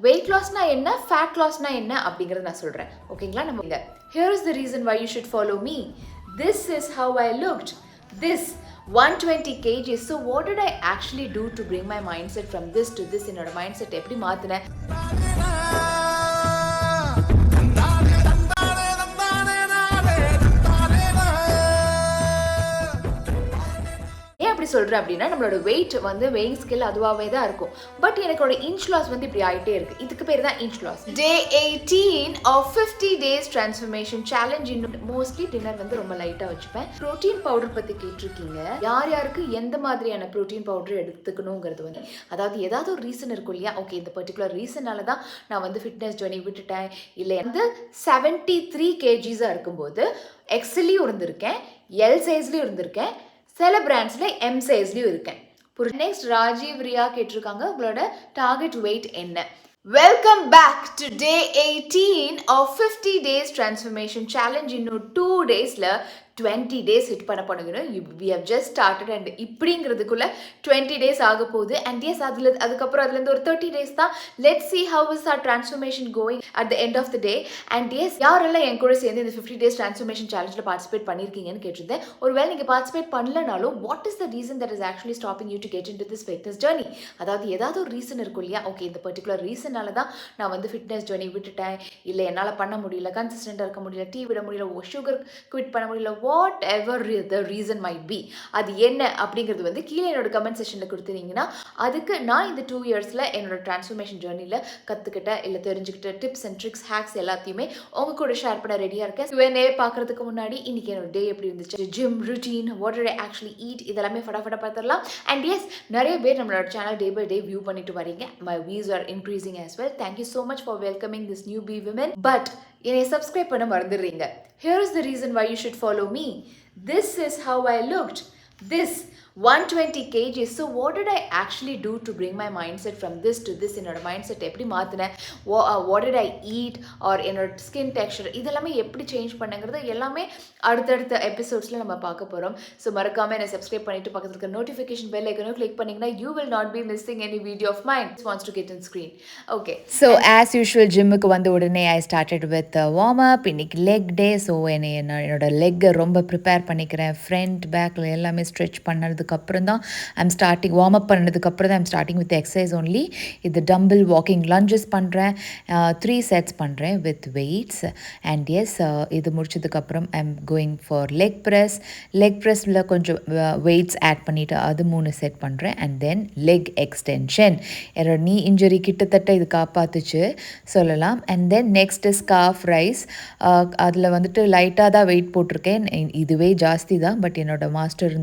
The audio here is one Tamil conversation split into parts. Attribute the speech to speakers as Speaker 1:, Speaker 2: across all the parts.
Speaker 1: வெயிட் லாஸ்னா என்ன, ஃபேட் லாஸ்னா என்ன அப்படிங்கிறத நான் சொல்கிறேன். ஓகேங்களா? நம்ம இங்கே here is the reason why you should follow me. This is how I looked. This 120 kgs. So what did I actually do to bring my mindset from this to this? என்னோட mindset எப்படி மாத்தினேன்? எப்படி சொல்கிறேன் அப்படின்னா, நம்மளோட வெயிட் வந்து வெயிங் ஸ்கேல் அதுவாகவே தான் இருக்கும். பட் எனக்கோட இன்ச் லாஸ் வந்து இப்படி ஆகிட்டே இருக்குது. இதுக்கு பேர் தான் inch loss. Day 18 of 50 days transformation challenge. இன்னும் மோஸ்ட்லி டின்னர் வந்து ரொம்ப லைட்டாக வச்சுப்பேன். ப்ரோட்டீன் பவுடர் பற்றி கேட்டிருக்கீங்க. யார் யாருக்கு எந்த மாதிரியான ப்ரோட்டீன் பவுடர் எடுத்துக்கணுங்கிறது வந்து, அதாவது ஏதாவது ஒரு ரீசன் இருக்கும் இல்லையா? ஓகே, இந்த பர்டிகுலர் ரீசனால தான் நான் வந்து ஃபிட்னஸ் ஜர்னி விட்டுட்டேன். இல்லை வந்து 73 kgs இருக்கும்போது எக்ஸ்எல்லையும் இருந்திருக்கேன், எல் சைஸ்லையும் இருந்திருக்கேன், சில பிராண்ட்ஸில் எம் சைஸ்லையும் இருக்கேன். நெக்ஸ்ட் ராஜீவ் ரியா கேட்டிருக்காங்க, உங்களோட டார்கெட் வெயிட் என்ன? Welcome back to day 18 of 50 days transformation challenge. இன்னும் 2 daysல 20 days ஹிட் பண்ண பண்ணுங்க. We have just started and இப்படிங்கிறதுக்குள்ள 20 days ஆக போகுது. அண்ட் எஸ் அதுக்கப்புறம் அதுலேருந்து ஒரு 30 days தான். Let see how is our transformation going at the end of the day. And yes, யாரெல்லாம் என் கூட சேர்ந்து இந்த 50 days டிரான்ஸ்ஃபர்மேஷன் சேலஞ்சில் பார்ட்டிசிபேட் பண்ணியிருக்கீங்கன்னு கேட்டிருந்தேன். ஒருவேளை நீங்கள் பார்ட்டிசிபேட் பண்ணலனாலும், what is the reason that is actually stopping you to get into this fitness journey? அதாவது ஏதாவது ஒரு ரீசன் இருக்கும் இல்லையா? ஓகே, இந்த பர்டிகுலர் ரீசனால தான் நான் வந்து ஃபிட்னஸ் ஜர்னி விட்டுட்டேன், இல்லை என்னால் பண்ண முடியல, கன்சிஸ்டண்டாக இருக்க முடியல, டீ விட முடியல, சுகர் குவிட் பண்ண முடியல, what ever the reason might be. அது என்ன அப்படிங்கிறது வந்து கீழே என்னோட கமெண்ட் செக்ஷனில் கொடுத்துருந்தீங்கன்னா, அதுக்கு நான் இந்த 2 yearsல என்னோட டிரான்ஸ்ஃபர்மேஷன் ஜர்னியில் கற்றுக்கிட்ட இல்லை தெரிஞ்சுக்கிட்ட டிப்ஸ் அண்ட் ட்ரிக்ஸ், ஹேக்ஸ் எல்லாத்தையுமே உங்க கூட ஷேர் பண்ண ரெடியாக இருக்கேன். Q&A பார்க்குறதுக்கு முன்னாடி இன்னைக்கு என்னோட டே எப்படி இருந்துச்சு, gym routine, what did I actually eat, இதெல்லாமே ஃபடாஃபடாக பார்த்துடலாம். அண்ட் எஸ், நிறைய பேர் நம்மளோட channel day by day view பண்ணிட்டு வரீங்க. My views are increasing as well. Thank you so much for welcoming this newbie women. But என்னை சப்ஸ்கிரைப் பண்ண மறந்துடுறீங்க. Here is the reason why you should follow me. This is how I looked. This 120 kgs. So what did I actually do to bring my mindset from this to this? என்னோட mindset எப்படி மாற்றினேன், what did I eat, or என்னோட ஸ்கின் டெக்ஸ்சர், இதெல்லாமே எப்படி சேஞ்ச் பண்ணுங்கிறது எல்லாமே அடுத்தடுத்த எபிசோட்ஸில் நம்ம பார்க்க போகிறோம். ஸோ மறக்காமல் என்னை சப்ஸ்கிரைப் பண்ணிவிட்டு பக்கத்தில் இருக்க நோட்டிஃபிகேஷன் பெல் ஐக்கனும் கிளிக் பண்ணிங்கன்னா you will not be missing any video of mine. Wants to get in screen. Okay. So as usual, ஜிம்முக்கு வந்த உடனே I started with warm up. இன்னைக்கு லெக் டே. ஸோ என்னோட லெக்கை ரொம்ப ப்ரிப்பேர் பண்ணிக்கிறேன். ஃப்ரண்ட் பேக்கில் எல்லாமே ஸ்ட்ரெச் பண்ணதுக்கு அப்புறம் தான் ஐம் ஸ்டார்டிங். வார்ம் அப் பண்ணதுக்கப்புறம் தான் I'm starting with exercise only. இது டம்பிள் வாக்கிங் லஞ்சஸ் பண்ணுறேன், 3 sets பண்ணுறேன் வித் வெயிட்ஸ். அண்ட் எஸ், இது முடிச்சதுக்கப்புறம் I'm going for leg press. Leg ப்ரெஸ்ஸில் கொஞ்சம் வெயிட்ஸ் ஆட் பண்ணிவிட்டு அது 3 செட் பண்ணுறேன். And then leg extension. என்னோட நீ இன்ஜுரி கிட்டத்தட்ட இது காப்பாற்றுச்சு சொல்லலாம். And then next calf raise. அதில் வந்துட்டு லைட்டாக தான் வெயிட் போட்டிருக்கேன். இதுவே ஜாஸ்தி தான், பட் என்னோட மாஸ்டர்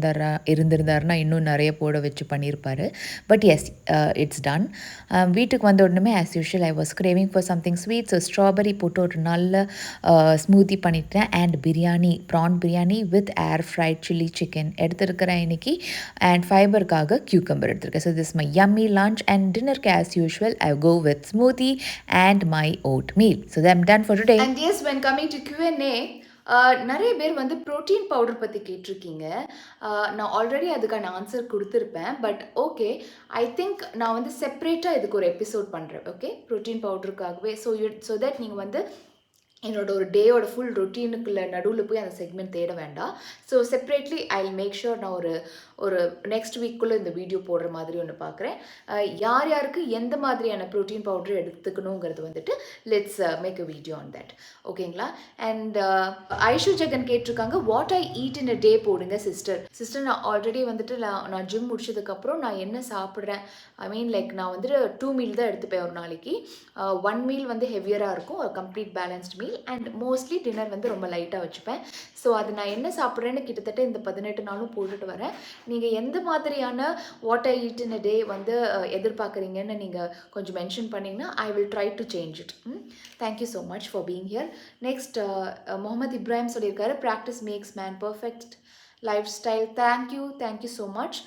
Speaker 1: இருந்திருந்தாருன்னா இன்னும் நிறைய போட வச்சு பண்ணியிருப்பார். But yes, it's done. வீட்டுக்கு வந்த உடனே as usual I was craving for something sweet. So strawberry போட்டு ஒரு நல்ல ஸ்மூத்தி பண்ணிட்டேன். And biryani, prawn biryani with air fried chilli chicken எடுத்துருக்கிறேன் இன்னைக்கு. அண்ட் ஃபைபருக்காக கியூக்கம்பர் எடுத்திருக்கேன். So this my yummy lunch. And டின்னருக்கு as usual I go with smoothie and my oat meal. So I'm done for today. And yes, when coming to Q&A, நிறைய பேர் வந்து ப்ரோட்டீன் பவுடர் பற்றி கேட்டிருக்கீங்க. நான் ஆல்ரெடி அதுக்கான ஆன்சர் கொடுத்துருப்பேன். பட் ஓகே, ஐ திங்க் நான் வந்து செப்ரேட்டாக இதுக்கு ஒரு எபிசோட் பண்ணுறேன். ஓகே, ப்ரோட்டீன் பவுடருக்காகவே. ஸோ தட் நீங்கள் வந்து என்னோட ஒரு டேயோட ஃபுல் ரொட்டீனுக்குள்ள நடுவில் போய் அந்த செக்மெண்ட் தேட வேண்டாம். So separately I will make sure நான் ஒரு நெக்ஸ்ட் வீக்குள்ளே இந்த வீடியோ போடுற மாதிரி ஒன்று பார்க்குறேன். யார் யாருக்கு எந்த மாதிரியான ப்ரோட்டீன் பவுடர் எடுத்துக்கணுங்கிறது வந்துட்டு let's make a video on that. ஓகேங்களா? அண்ட் ஐஷு ஜெகன் கேட்டிருக்காங்க, வாட் ஐ ஈட் இன் அ டே போடுங்க சிஸ்டர். நான் ஆல்ரெடி வந்துட்டு நான் ஜிம் முடிச்சதுக்கப்புறம் நான் என்ன சாப்பிட்றேன், ஐ மீன் லைக் நான் வந்துட்டு 2 மீல் தான் எடுத்துப்பேன் ஒரு நாளைக்கு. 1 மீல் வந்து ஹெவியராக இருக்கும், complete balanced meal. And mostly dinner வந்து ரொம்ப லைட்டாக வச்சுப்பேன். ஸோ அது நான் என்ன சாப்பிட்றேன்னு கிட்டத்தட்ட இந்த 18 நாளும் போட்டுட்டு வரேன். நீங்கள் எந்த மாதிரியான வாட் ஐ ஈட் இன் அ டே வந்து எதிர்பார்க்குறீங்கன்னு நீங்கள் கொஞ்சம் மென்ஷன் பண்ணிங்கன்னா I will try to change it. Thank you so much for being here. Next Mohammed Ibrahim சொல்லியிருக்காரு, practice makes man perfect lifestyle. Thank you so much.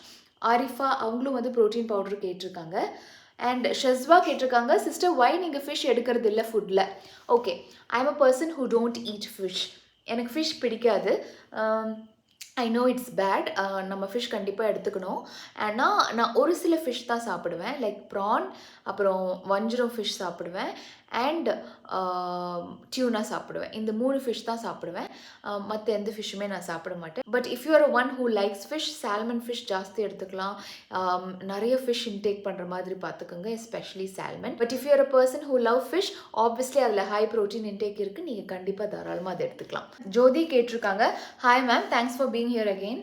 Speaker 1: Arifa அவங்களும் வந்து ப்ரோட்டீன் பவுடர் கேட்டிருக்காங்க. அண்ட் ஷஸ்வா கேட்டிருக்காங்க, சிஸ்டர் வை நீங்கள் ஃபிஷ் எடுக்கிறது இல்லை ஃபுட்டில்? Okay, I am a person who don't eat fish. எனக்கு ஃபிஷ் பிடிக்காது. I know it's bad. நம்ம ஃபிஷ் கண்டிப்பாக எடுத்துக்கணும். நான் ஒரு சில ஃபிஷ் தான் சாப்பிடுவேன். லைக் ப்ரான், அப்புறம் வஞ்சரம் ஃபிஷ் சாப்பிடுவேன், அண்ட் டியூனா சாப்பிடுவேன். இந்த 3 ஃபிஷ் தான் சாப்பிடுவேன். மற்ற எந்த ஃபிஷ்ஷுமே நான் சாப்பிட மாட்டேன். But if you are one who likes fish, salmon fish ஜாஸ்தி எடுத்துக்கலாம். நிறைய ஃபிஷ் இன்டேக் பண்ணுற மாதிரி பார்த்துக்கோங்க, especially salmon. But if you are a person who love fish, obviously அதில் ஹை ப்ரோட்டீன் இன்டேக் இருக்குது. நீங்கள் கண்டிப்பாக தாராளமாக அதை எடுத்துக்கலாம். ஜோதி கேட்டிருக்காங்க, hi ma'am, thanks for being here again.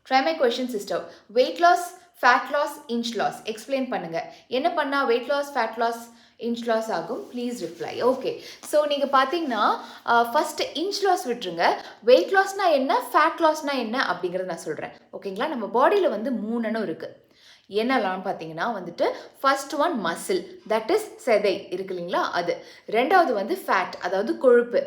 Speaker 1: Try my question sister. Weight loss, fat loss, inch loss explain பண்ணுங்கள். என்ன பண்ணால் weight loss, fat loss, inch loss ஆகும், ப்ளீஸ் ரிப்ளை. ஓகே, ஸோ நீங்கள் பார்த்தீங்கன்னா ஃபஸ்ட்டு இன்ச் லாஸ் விட்டுருங்க. வெயிட் லாஸ்னால் என்ன, ஃபேட் லாஸ்னால் என்ன அப்படிங்கிறத நான் சொல்கிறேன். ஓகேங்களா? நம்ம பாடியில் வந்து 3 இருக்குது. என்னெல்லாம் பார்த்தீங்கன்னா வந்துட்டு first one muscle, that is செதை இருக்கு இல்லைங்களா, அது. ரெண்டாவது வந்து ஃபேட், அதாவது கொழுப்பு.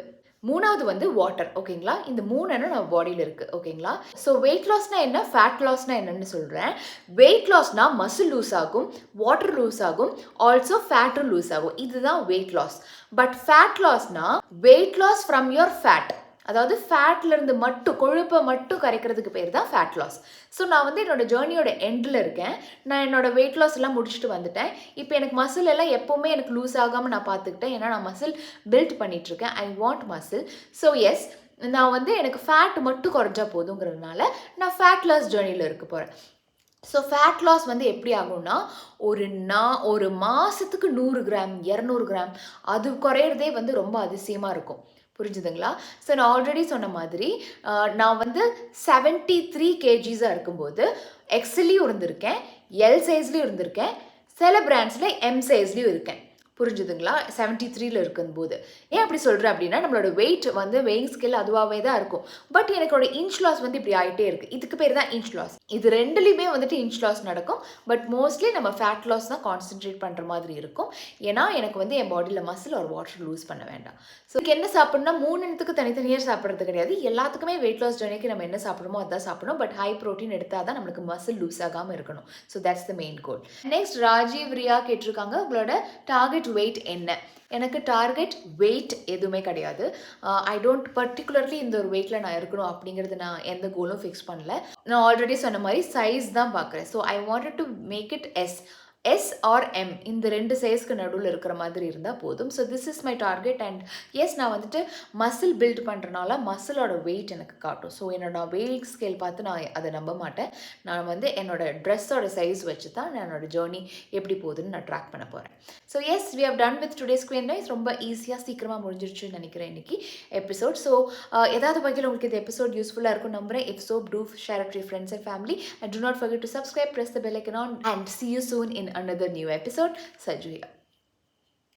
Speaker 1: மூணாவது வந்து வாட்டர். ஓகேங்களா? இந்த 3 நம்ம பாடியில் இருக்குது. ஓகேங்களா? ஸோ வெயிட் லாஸ்னால் என்ன, ஃபேட் லாஸ்னால் என்னன்னு சொல்கிறேன். வெயிட் லாஸ்னால் மசில் லூஸ் ஆகும், வாட்டர் லூஸ் ஆகும், ஆல்சோ ஃபேட்டும் லூஸ் ஆகும். இதுதான் வெயிட் லாஸ். பட் ஃபேட் லாஸ்னால் weight loss from your fat, அதாவது ஃபேட்லேருந்து மட்டும், கொழுப்பை மட்டும் கரைக்கிறதுக்கு பேர் தான் ஃபேட் லாஸ். ஸோ நான் வந்து என்னோட ஜேர்னியோட எண்டில் இருக்கேன். நான் என்னோட வெயிட் லாஸ் எல்லாம் முடிச்சுட்டு வந்துட்டேன். இப்போ எனக்கு மசில் எல்லாம் எப்போவுமே எனக்கு லூஸ் ஆகாமல் நான் பார்த்துக்கிட்டேன். ஏன்னா நான் மசில் பில்ட் பண்ணிகிட்ருக்கேன். I want muscle. So yes, நான் வந்து எனக்கு ஃபேட் மட்டும் குறைஞ்சா போதுங்கிறதுனால நான் ஃபேட் லாஸ் ஜேர்னியில் இருக்க போகிறேன். ஸோ ஃபேட் லாஸ் வந்து எப்படி ஆகும்னா, ஒரு மாதத்துக்கு 100 கிராம் 200 கிராம் அது குறையிறதே வந்து ரொம்ப அதிசயமாக இருக்கும். புரிஞ்சுதுங்களா? ஸோ நான் ஆல்ரெடி சொன்ன மாதிரி நான் வந்து 73 kgs இருக்கும்போது எக்ஸ்எல்லையும் இருந்திருக்கேன், எல் சைஸ்லையும் இருந்திருக்கேன், சில பிராண்ட்ஸில் எம் சைஸ்லையும் இருக்கேன். புரிஞ்சுதுங்களா? 73ல் இருக்கும்போது ஏன் அப்படி சொல்கிறேன் அப்படின்னா, நம்மளோட வெயிட் வந்து வெயிங் ஸ்கேல் அதுவாகவே தான் இருக்கும். பட் எனக்கோட இன்ச் லாஸ் வந்து இப்படி ஆகிட்டே இருக்குது. இதுக்கு பேர் தான் இன்ச் லாஸ். இது ரெண்டுலேயுமே வந்துட்டு இன்ச் லாஸ் நடக்கும். பட் மோஸ்ட்லி நம்ம ஃபேட் லாஸ் தான் கான்சென்ட்ரேட் பண்ணுற மாதிரி இருக்கும். ஏன்னா எனக்கு வந்து என் பாடியில் மசில் ஒரு வாட்டர் லூஸ் பண்ண வேண்டாம். ஸோ என்ன சாப்பிட்ணும்னா 3 இடத்துக்கு தனித்தனியாக சாப்பிட்றது கிடையாது. எல்லாத்துக்குமே வெயிட் லாஸ் ஜர்னிக்கு நம்ம என்ன சாப்பிடணுமோ அதான் சாப்பிடணும். பட் ஹை ப்ரோட்டீன் எடுத்தால் தான் நம்மளுக்கு மசில் லூஸ் ஆகாமல் இருக்கணும். So that's the main goal. Next Rajeev Riya கேட்டிருக்காங்க, உங்களோட டார்கெட் வெயிட் என்ன? எனக்கு டார்கெட் வெயிட் எதுவுமே கிடையாது. ஐ டோன்ட் பர்டிகுலர்லி இந்த ஒரு வெயிட்டில் நான் இருக்கணும் அப்படிங்கிறது நான் எந்த கோலும் ஃபிக்ஸ் பண்ணல. நான் ஆல்ரெடி சொன்ன மாதிரி சைஸ் தான் பார்க்குறேன். So I wanted to make it S or M, இந்த 2 சைஸ்க்கு நடுவில் இருக்கிற மாதிரி இருந்தால் போதும். So this is my target. And yes, நான் வந்துட்டு மசில் பில்ட் பண்ணுறனால மசிலோட வெயிட் எனக்கு காட்டும். ஸோ என்னோட வெயிட் ஸ்கேல் பார்த்து நான் அதை நம்ப மாட்டேன். நான் வந்து என்னோட ட்ரெஸ்ஸோட சைஸ் வச்சு தான் என்னோட ஜேர்னி எப்படி போகுதுன்னு நான் ட்ராக் பண்ண போகிறேன். So yes, we have done with today's questions. ரொம்ப ஈஸியாக சீக்கிரமாக முடிஞ்சிருச்சுன்னு நினைக்கிறேன் இன்றைக்கி எபிசோட். ஸோ ஏதாவது வகையில் உங்களுக்கு இந்த எபிசோட் யூஸ்ஃபுல்லாக இருக்கும் நம்புகிறேன். If so, do share it with your friends and family, and do not forget to subscribe, press the bell icon on, and see you soon in another new episode. Saju here.